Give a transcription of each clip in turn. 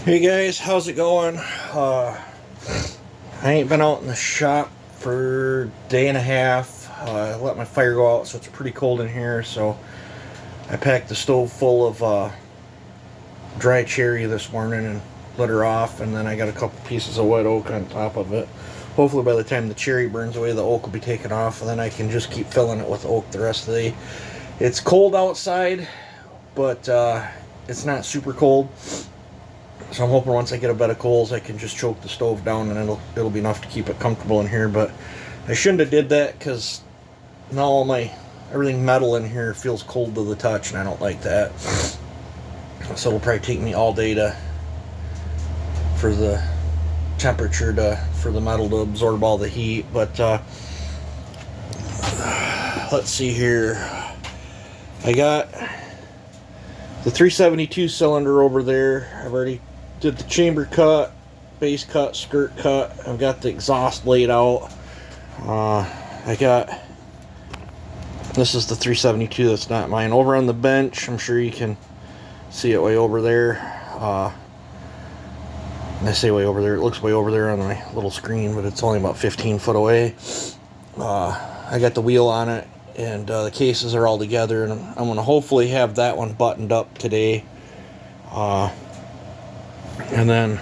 Hey guys, how's it going? I ain't been out in the shop for a day and a half. I let my fire go out, so it's pretty cold in here. So I packed the stove full of dry cherry this morning and lit her off, and then I got a couple pieces of wet oak on top of it. Hopefully by the time the cherry burns away, the oak will be taken off, and then I can just keep filling it with oak the rest of the day. It's cold outside, but it's not super cold. So I'm hoping once I get a bed of coals, I can just choke the stove down, and it'll be enough to keep it comfortable in here. But I shouldn't have did that, because now everything metal in here feels cold to the touch, and I don't like that. So it'll probably take me all day for the temperature for the metal to absorb all the heat. But let's see here. I got the 372 cylinder over there. I've already did the chamber cut, base cut, skirt cut. I've got the exhaust laid out. This is the 372, that's not mine. Over on the bench, I'm sure you can see it way over there. I say way over there, it looks way over there on my little screen, but it's only about 15 foot away. I got the wheel on it, and the cases are all together, and I'm going to hopefully have that one buttoned up today. And then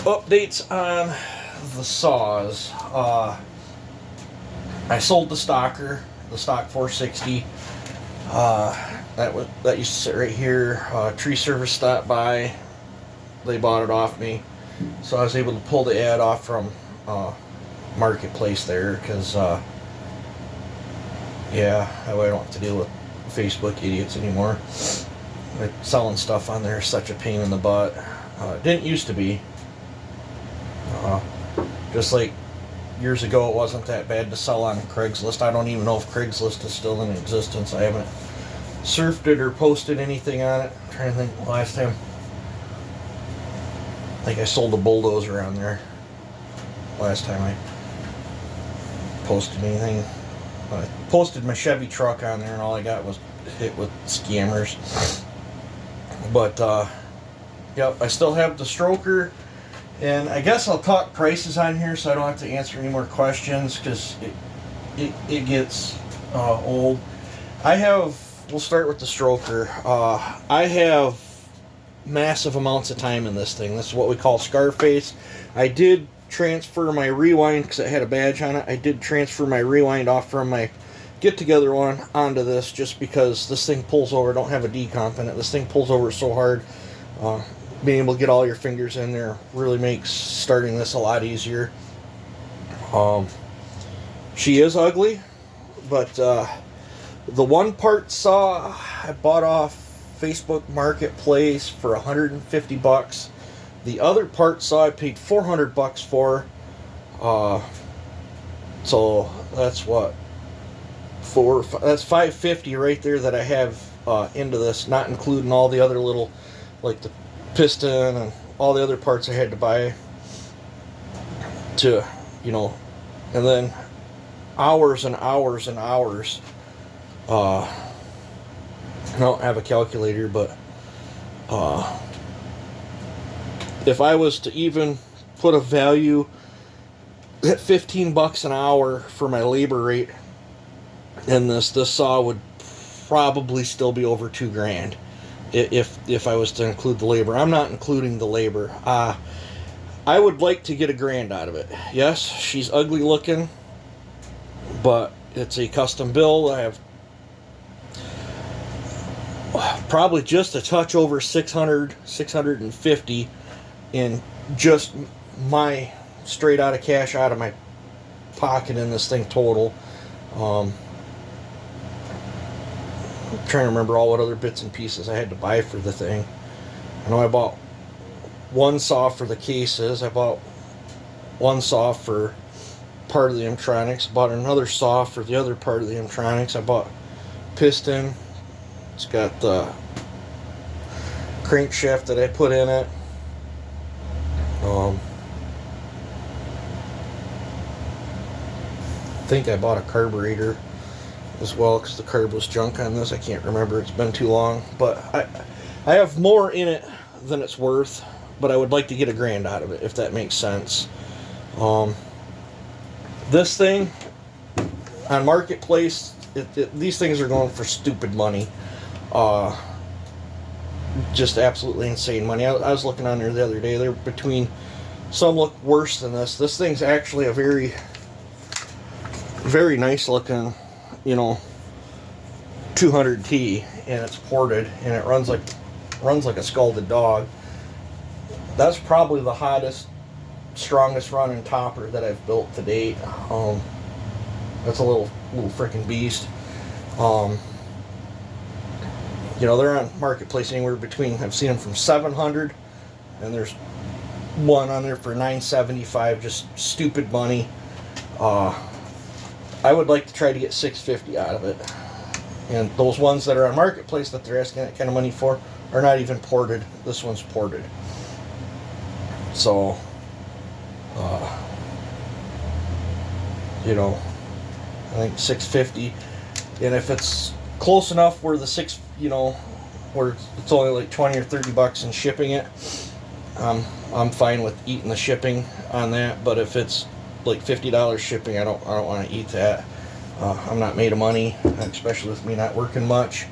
updates on the saws. I sold the stock 460. That used to sit right here. Tree Service stopped by. They bought it off me, so I was able to pull the ad off from Marketplace there, because yeah, that way I don't have to deal with Facebook idiots anymore. Like, selling stuff on there is such a pain in the butt. It didn't used to be. Just like years ago, it wasn't that bad to sell on Craigslist. I don't even know if Craigslist is still in existence. I haven't surfed it or posted anything on it. I'm trying to think last time. I think I sold a bulldozer on there last time I posted anything. I posted my Chevy truck on there, and all I got was hit with scammers. But yep, I still have the stroker, and I guess I'll talk prices on here so I don't have to answer any more questions, because it gets old. We'll start with the stroker. I have massive amounts of time in this thing. This is what we call Scarface. I did transfer my rewind, because it had a badge on it. I did transfer my rewind off from my get-together one onto this, just because this thing pulls over. Don't have a decomp in it. This thing pulls over so hard. Being able to get all your fingers in there really makes starting this a lot easier. She is ugly, but the one part saw I bought off Facebook Marketplace for $150. The other part saw I paid $400 for. So that's what, that's $550 right there that I have into this, not including all the other little, like the piston and all the other parts I had to buy to, and then hours and hours and hours. I don't have a calculator, but if I was to even put a value at $15 an hour for my labor rate in this saw would probably still be over $2,000 if I was to include the labor. I'm not including the labor. I would like to get $1,000 out of it. Yes, she's ugly looking, but it's a custom build. I have probably just a touch over 650 in just my straight out of cash out of my pocket in this thing total. I'm trying to remember what other bits and pieces I had to buy for the thing. I know I bought one saw for the cases. I bought one saw for part of the Mtronics. Bought another saw for the other part of the Mtronics. I bought piston. It's got the crankshaft that I put in it. I think I bought a carburetor as well, because the carb was junk on this. I can't remember. It's been too long. But I have more in it than it's worth, but I would like to get $1,000 out of it, if that makes sense. This thing on Marketplace, these things are going for stupid money. Just absolutely insane money. I was looking on there the other day. They're between, some look worse than this. This thing's actually a very, very nice looking, 200T, and it's ported, and it runs like a scalded dog. That's probably the hottest, strongest running topper that I've built to date. That's a little freaking beast. They're on Marketplace anywhere between, I've seen them from $700, and there's one on there for $975, just stupid money. I would like to try to get $650 out of it. And those ones that are on Marketplace that they're asking that kind of money for are not even ported. This one's ported. So, I think $650, and if it's close enough where where it's only like $20 or $30 in shipping it, I'm fine with eating the shipping on that. But if it's like $50 shipping, I don't want to eat that. I'm not made of money, especially with me not working much.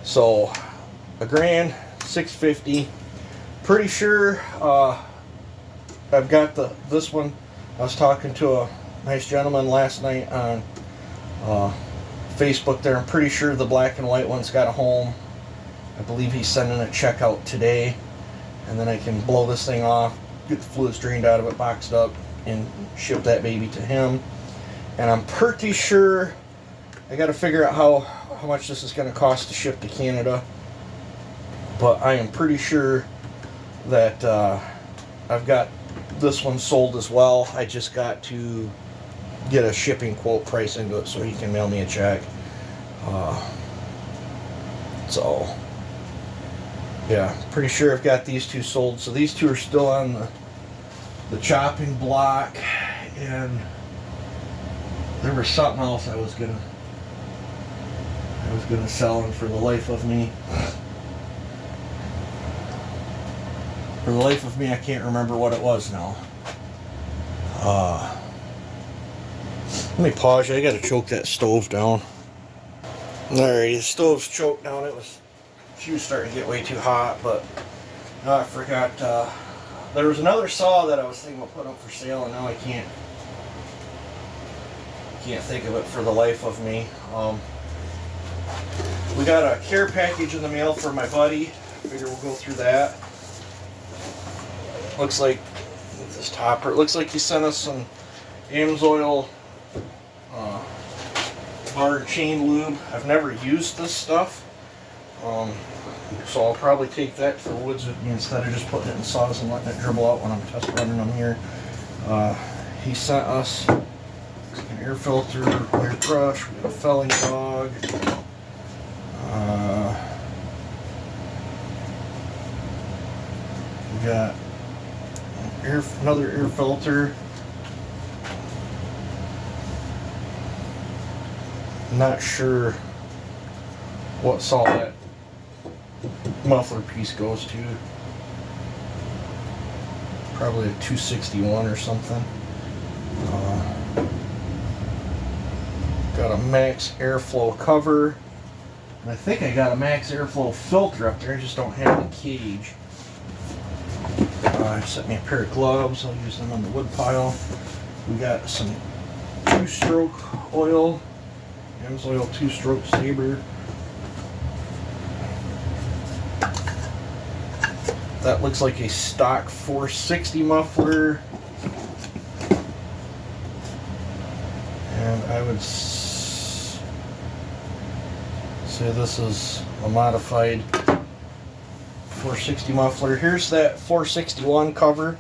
So $1,000, $650. Pretty sure I've got this one. I was talking to a nice gentleman last night on Facebook there. I'm pretty sure the black and white one's got a home. I believe he's sending a check out today, and then I can blow this thing off, get the fluids drained out of it, boxed up, and ship that baby to him. And I'm pretty sure I got to figure out how much this is going to cost to ship to Canada, but I am pretty sure that I've got this one sold as well. I just got to get a shipping quote price into it so he can mail me a check. So yeah, pretty sure I've got these two sold. So these two are still on the chopping block, and there was something else I was gonna sell, and for the life of me, I can't remember what it was now. Let me pause you. I gotta choke that stove down. Alright, the stove's choked down. She was starting to get way too hot, but I forgot. There was another saw that I was thinking of putting up for sale, and now I can't think of it for the life of me. We got a care package in the mail for my buddy. Figure we'll go through that. Looks like this topper. It looks like he sent us some Amsoil bar and chain lube. I've never used this stuff, so I'll probably take that to the woods with me instead of just putting it in saws and letting it dribble out when I'm test running them here. He sent us an air filter, air brush, we got a felling dog, we got another air filter. Not sure what saw that muffler piece goes to. Probably a 261 or something. Got a max airflow cover. And I think I got a max airflow filter up there. I just don't have the cage. Sent me a pair of gloves. I'll use them on the wood pile. We got some 2-stroke oil. Amsoil 2-stroke saber. That looks like a stock 460 muffler. And I would say this is a modified 460 muffler. Here's that 461 cover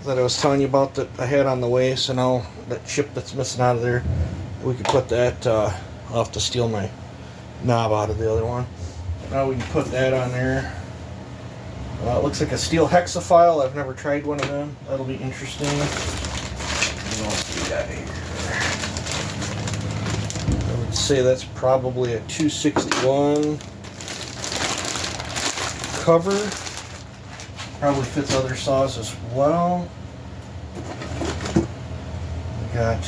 that I was telling you about that I had on the way. So now that chip that's missing out of there, we could put that, I'll have to steal my knob out of the other one. Now we can put that on there. It looks like a steel hexafile. I've never tried one of them. That'll be interesting. What else we got here? I would say that's probably a 261 cover. Probably fits other saws as well. We got,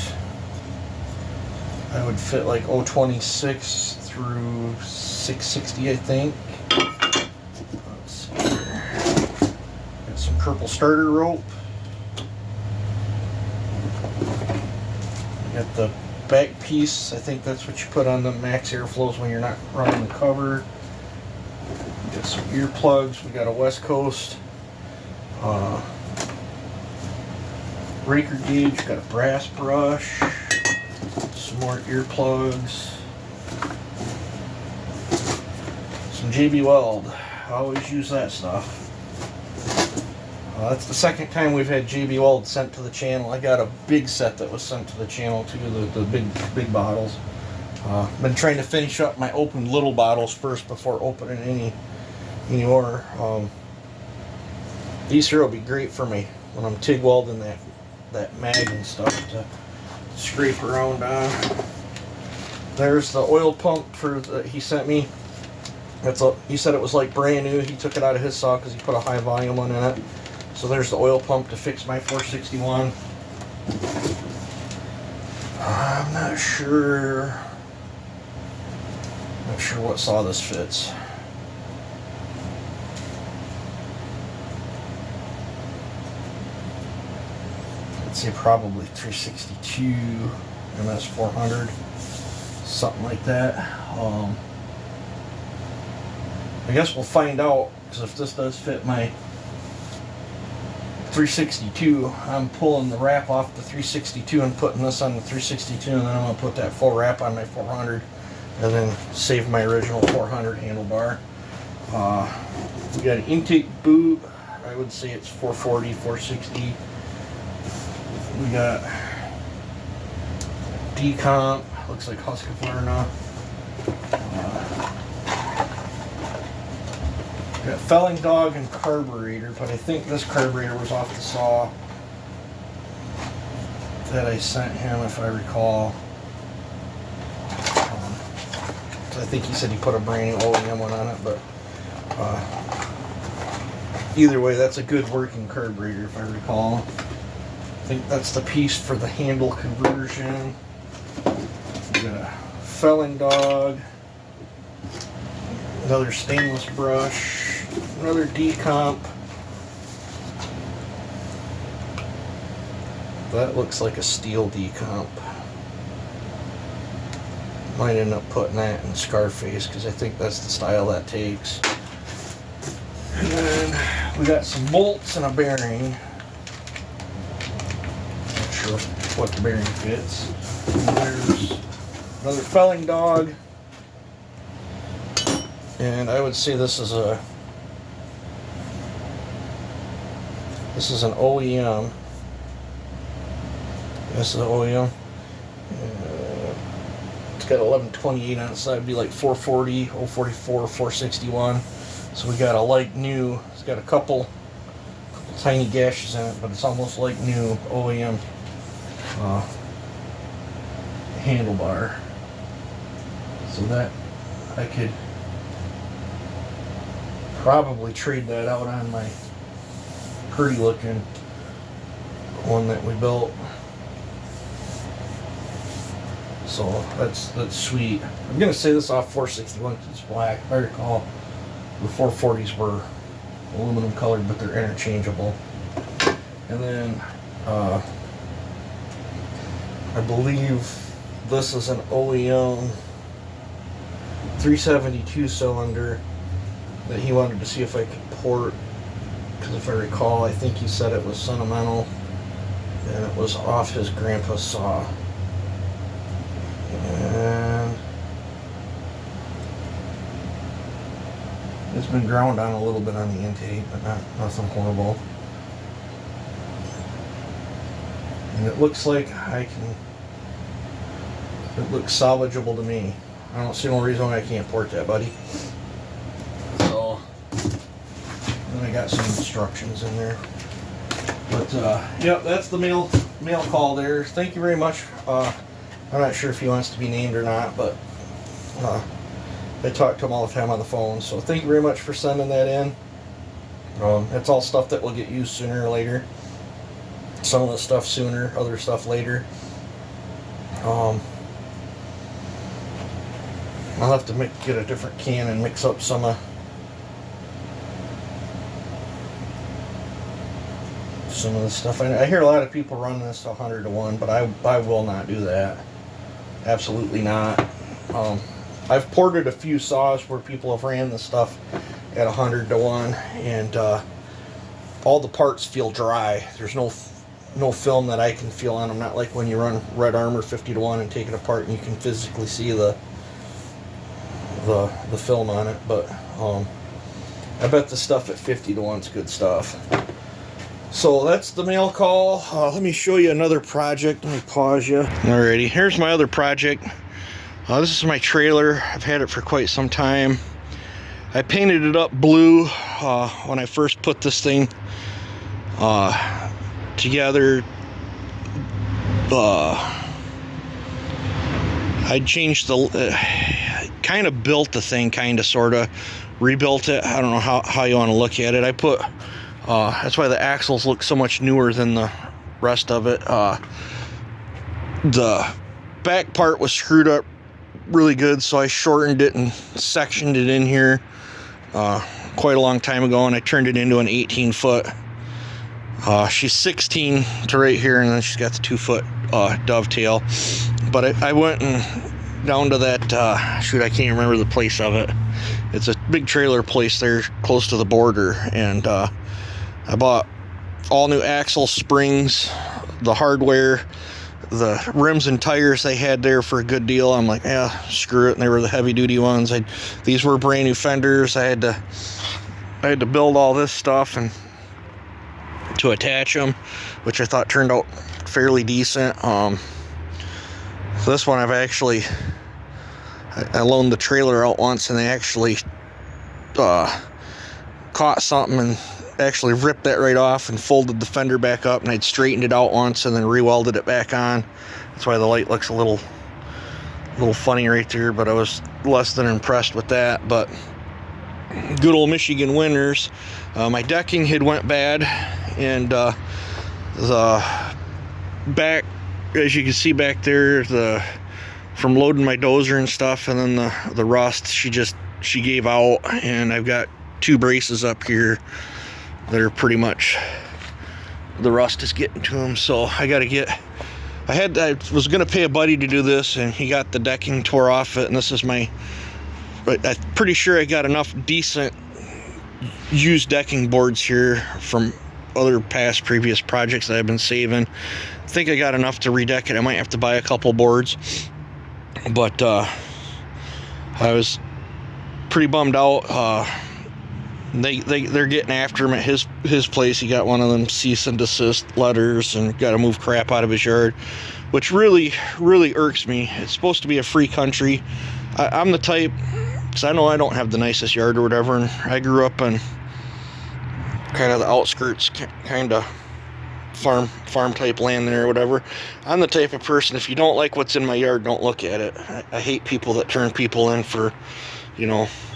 I would fit like 026 through 660, I think. Let's see here. Got some purple starter rope. We got the back piece. I think that's what you put on the max airflows when you're not running the cover. We got some earplugs. We got a West Coast raker gauge. Got a brass brush. Some more earplugs. Some JB Weld. I always use that stuff. That's the second time we've had JB Weld sent to the channel. I got a big set that was sent to the channel too, the big bottles. Been trying to finish up my open little bottles first before opening any more. These here will be great for me when I'm TIG welding that mag and stuff to scrape around on. There's the oil pump that he sent me. He said it was like brand new. He took it out of his saw because he put a high volume one in it. So there's the oil pump to fix my 461. I'm not sure what saw this fits. I'd say probably 362 MS 400, something like that. I guess we'll find out, because if this does fit my 362, I'm pulling the wrap off the 362 and putting this on the 362, and then I'm going to put that full wrap on my 400 and then save my original 400 handlebar. We got an intake boot. I would say it's 440, 460. We got decomp. Looks like Husqvarna. Got felling dog and carburetor, but I think this carburetor was off the saw that I sent him, if I recall. I think he said he put a brand new OEM one on it, but either way, that's a good working carburetor, if I recall. I think that's the piece for the handle conversion. We got a felling dog, another stainless brush, another decomp. That looks like a steel decomp. Might end up putting that in Scarface because I think that's the style that takes. And then we got some bolts and a bearing. Not sure what the bearing fits. And there's another felling dog. And I would say this is an OEM. This is an OEM. It's got 1128 on it, so that'd be like 440, 044, 461. So we got a like new. It's got a couple tiny gashes in it, but it's almost like new OEM handlebar. So that I could probably trade that out on my pretty looking one that we built. So that's sweet. I'm gonna say this off 461 because it's black. If I recall, the 440s were aluminum colored, but they're interchangeable. And then I believe this is an OEM 372 cylinder that he wanted to see if I could port, because if I recall, I think he said it was sentimental and it was off his grandpa's saw. And it's been ground on a little bit on the intake, but nothing horrible. And it looks like it looks salvageable to me. I don't see no reason why I can't port that, buddy. So, then I got some instructions in there. But, yep, that's the mail call there. Thank you very much. I'm not sure if he wants to be named or not, but I talk to him all the time on the phone. So thank you very much for sending that in. It's all stuff that will get used sooner or later. Some of the stuff sooner, other stuff later. I'll have to get a different can and mix up some of the stuff. I hear a lot of people run this 100 to 1, but I will not do that. Absolutely not. I've ported a few saws where people have ran this stuff at 100 to 1, and all the parts feel dry. There's no film that I can feel on them. Not like when you run Red Armor 50 to 1 and take it apart and you can physically see the film on it. But I bet the stuff at 50 to 1 is good stuff. So that's the mail call. Let me show you another project. Let me pause you. Alrighty, here's my other project. This is my trailer. I've had it for quite some time. I painted it up blue when I first put this thing together. I changed kind of built the thing, kind of, sort of rebuilt it. I don't know how you want to look at it. I put that's why the axles look so much newer than the rest of it. The back part was screwed up really good, so I shortened it and sectioned it in here quite a long time ago, and I turned it into an 18-foot. She's 16 to right here, and then she's got the 2-foot dovetail. But I went and down to that, shoot, I can't even remember the place of it. It's a big trailer place there close to the border, and I bought all new axle springs, the hardware, the rims and tires they had there for a good deal. I'm like, yeah, screw it. And they were the heavy duty ones. These were brand new fenders. I had to build all this stuff and to attach them, which I thought turned out fairly decent. This one I loaned the trailer out once, and they actually caught something and actually ripped that right off and folded the fender back up, and I'd straightened it out once and then re-welded it back on. That's why the light looks a little funny right there, but I was less than impressed with that. But good old Michigan winters. My decking had went bad, and the back, as you can see back there, from loading my dozer and stuff, and then the rust, she gave out, and I've got 2 braces up here that are pretty much, the rust is getting to them. So I was gonna pay a buddy to do this, and he got the decking tore off it, and this is I'm pretty sure I got enough decent used decking boards here from other previous projects that I've been saving. I think I got enough to redeck it. I might have to buy a couple boards, but I was pretty bummed out. They're getting after him at his place. He got one of them cease and desist letters and got to move crap out of his yard, which really irks me. It's supposed to be a free country. I'm the type, because I know I don't have the nicest yard or whatever, and I grew up in kind of the outskirts, kind of farm type land there or whatever. I'm the type of person, if you don't like what's in my yard, don't look at it. I hate people that turn people in for,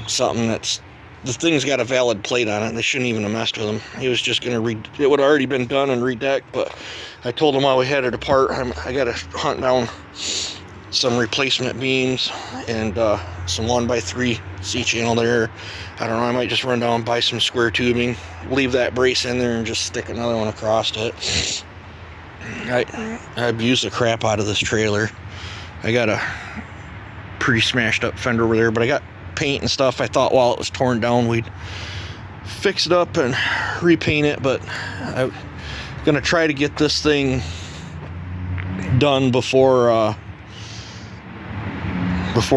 something that's, the thing's got a valid plate on it, and they shouldn't even have messed with him. He was just going to it would have already been done and redecked, but I told him while we had it apart, I got to hunt down some replacement beams and some 1x3 C-channel there. I don't know, I might just run down and buy some square tubing, leave that brace in there, and just stick another one across it. I abused the crap out of this trailer. I got a pretty smashed up fender over there, but I got paint and stuff. I thought while it was torn down we'd fix it up and repaint it, but I'm gonna try to get this thing done before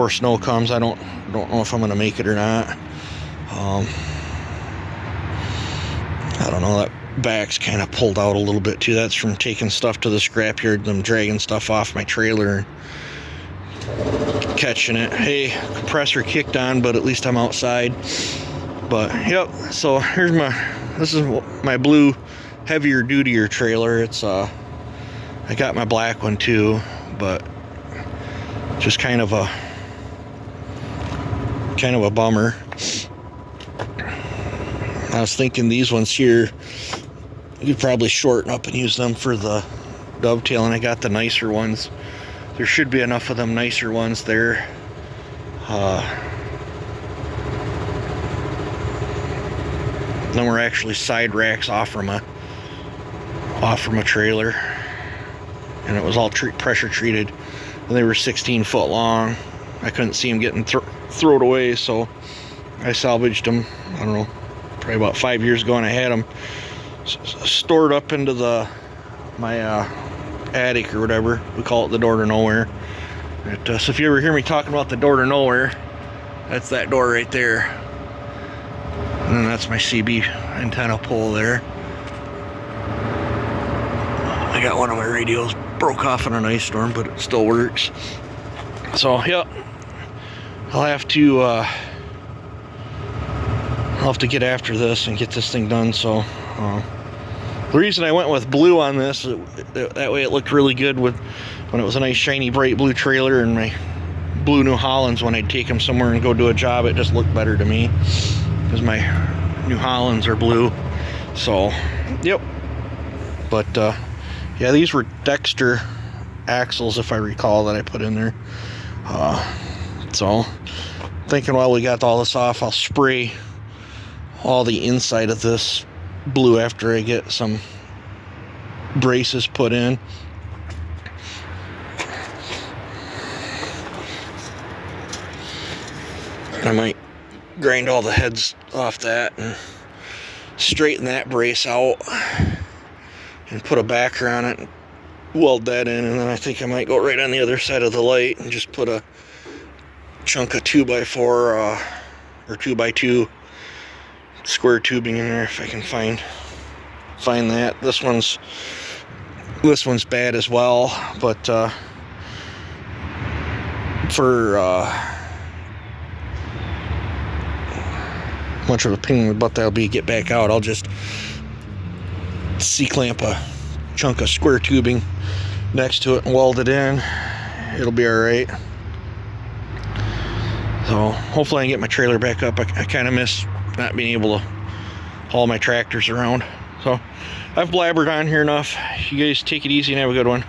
snow comes. I don't know if I'm gonna make it or not. I don't know, that back's kind of pulled out a little bit too. That's from taking stuff to the scrapyard, them dragging stuff off my trailer, catching it. Hey, compressor kicked on, but at least I'm outside. But yep, so this is my blue heavier dutier trailer. It's I got my black one too, but just kind of a bummer. I was thinking these ones here, you could probably shorten up and use them for the dovetail, and I got the nicer ones. There should be enough of them nicer ones there. Then we're actually side racks off from a trailer, and it was all pressure treated, and they were 16 foot long. I couldn't see them getting thrown away, so I salvaged them. I don't know, probably about 5 years ago, and I had them stored up into my attic or whatever. We call it the door to nowhere. So if you ever hear me talking about the door to nowhere, that's that door right there. And then that's my CB antenna pole there. I got one of my radios broke off in an ice storm, but it still works. So, yep. I'll have to get after this and get this thing done. So, the reason I went with blue on this, that way it looked really good when it was a nice shiny bright blue trailer, and my blue New Hollands, when I'd take them somewhere and go do a job, it just looked better to me because my New Hollands are blue. So, yep. But yeah, these were Dexter axles, if I recall, that I put in there. So, thinking while we got all this off, I'll spray all the inside of this blue after I get some braces put in. I might grind all the heads off that and straighten that brace out and put a backer on it and weld that in, and then I think I might go right on the other side of the light and just put a chunk of 2x4 or 2x2 square tubing in there if I can find that. This one's bad as well, but for much of a pain in the butt that'll be to get back out, I'll just C-clamp a chunk of square tubing next to it and weld it in. It'll be alright. So hopefully I can get my trailer back up. I kind of miss not being able to haul my tractors around. So I've blabbered on here enough. You guys take it easy and have a good one.